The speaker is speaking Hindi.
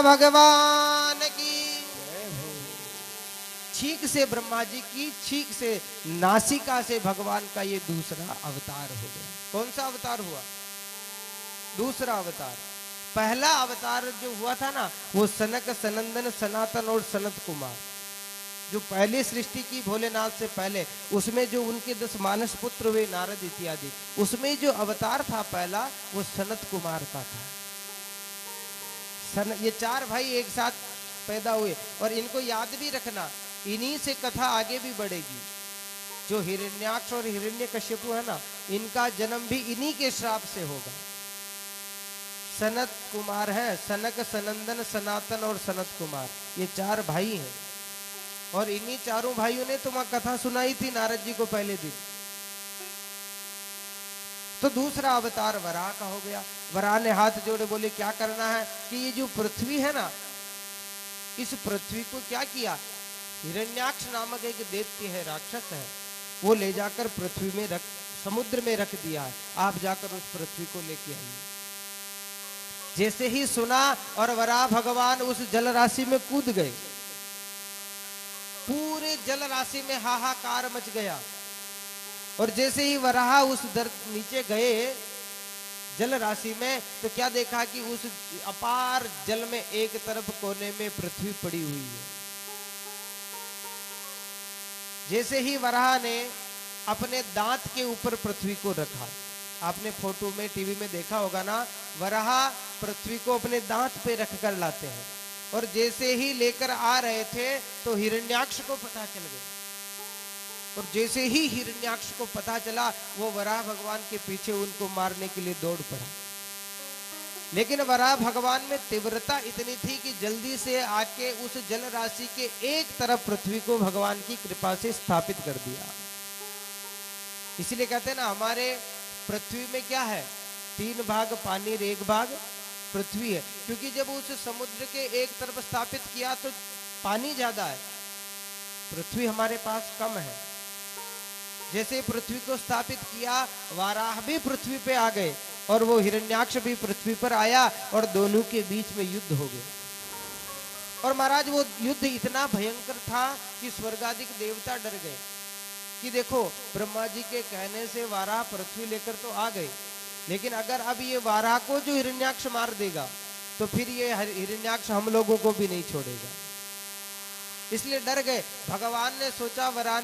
भगवान की। छींक से ब्रह्मा जी की छींक से नासिका से भगवान का ये दूसरा अवतार हो गया। कौन सा अवतार हुआ? दूसरा अवतार। पहला अवतार जो हुआ था ना, वो सनक सनंदन सनातन और सनत कुमार, जो पहले सृष्टि की भोलेनाथ से पहले, उसमें जो उनके 10 मानस पुत्र हुए नारद इत्यादि, उसमें जो अवतार था पहला, वो सनत कुमार का था। ये 4 भाई एक साथ पैदा हुए, और इनको याद भी रखना, इन्हीं से कथा आगे भी बढ़ेगी। जो हिरण्याक्ष और हिरण्यकश्यपु है ना, इनका जन्म भी इन्हीं के श्राप से होगा। सनत कुमार है, सनक सनंदन सनातन और सनत कुमार, ये 4 भाई हैं। और इन्हीं चारों भाइयों ने तुम्हें कथा सुनाई थी नारद जी को पहले दिन। तो दूसरा अवतार वराह का हो गया। वराह ने हाथ जोड़े बोले क्या करना है कि ये जो पृथ्वी है ना, इस पृथ्वी को क्या किया, हिरण्याक्ष नामक एक दैत्य है, राक्षस है, वो ले जाकर पृथ्वी में रख, समुद्र में रख दिया है, आप जाकर उस पृथ्वी को लेके आइए। जैसे ही सुना और वराह भगवान उस जल राशि में कूद गए, पूरे जल राशि में हाहाकार मच गया। और जैसे ही वराह उस नीचे गए जल राशि में, तो क्या देखा कि उस अपार जल में एक तरफ कोने में पृथ्वी पड़ी हुई है। जैसे ही वराह ने अपने दांत के ऊपर पृथ्वी को रखा, आपने फोटो में टीवी में देखा होगा ना, वराह पृथ्वी को अपने दांत पे रखकर लाते हैं। और जैसे ही लेकर आ रहे थे तो हिरण्याक्ष को पता चल गया, और जैसे ही हिरण्याक्ष को पता चला, वो वराह भगवान के पीछे उनको मारने के लिए दौड़ पड़ा। लेकिन वराह भगवान में तीव्रता इतनी थी कि जल्दी से आके उस जल राशि के एक तरफ पृथ्वी को भगवान की कृपा से स्थापित कर दिया। इसलिए कहते हैं ना, हमारे पृथ्वी में क्या है, 3 भाग पानी और 1 भाग पृथ्वी है। क्योंकि जब उस समुद्र के एक तरफ स्थापित किया तो पानी ज्यादा है, पृथ्वी हमारे पास कम है। जैसे पृथ्वी को स्थापित किया, वाराह भी पृथ्वी पे आ गए और वो हिरण्याक्ष भी पृथ्वी पर आया, और दोनों के बीच में युद्ध हो गया। और महाराज वो युद्ध इतना भयंकर था कि स्वर्गादिक देवता डर गए कि देखो, ब्रह्मा जी के कहने से वाराह पृथ्वी लेकर तो आ गए, लेकिन अगर अब ये वाराह को जो हिरण्याक्ष मार देगा तो फिर ये हिरण्याक्ष हम लोगों को भी नहीं छोड़ेगा। इसलिए डर गए। भगवान ने सोचा, वराह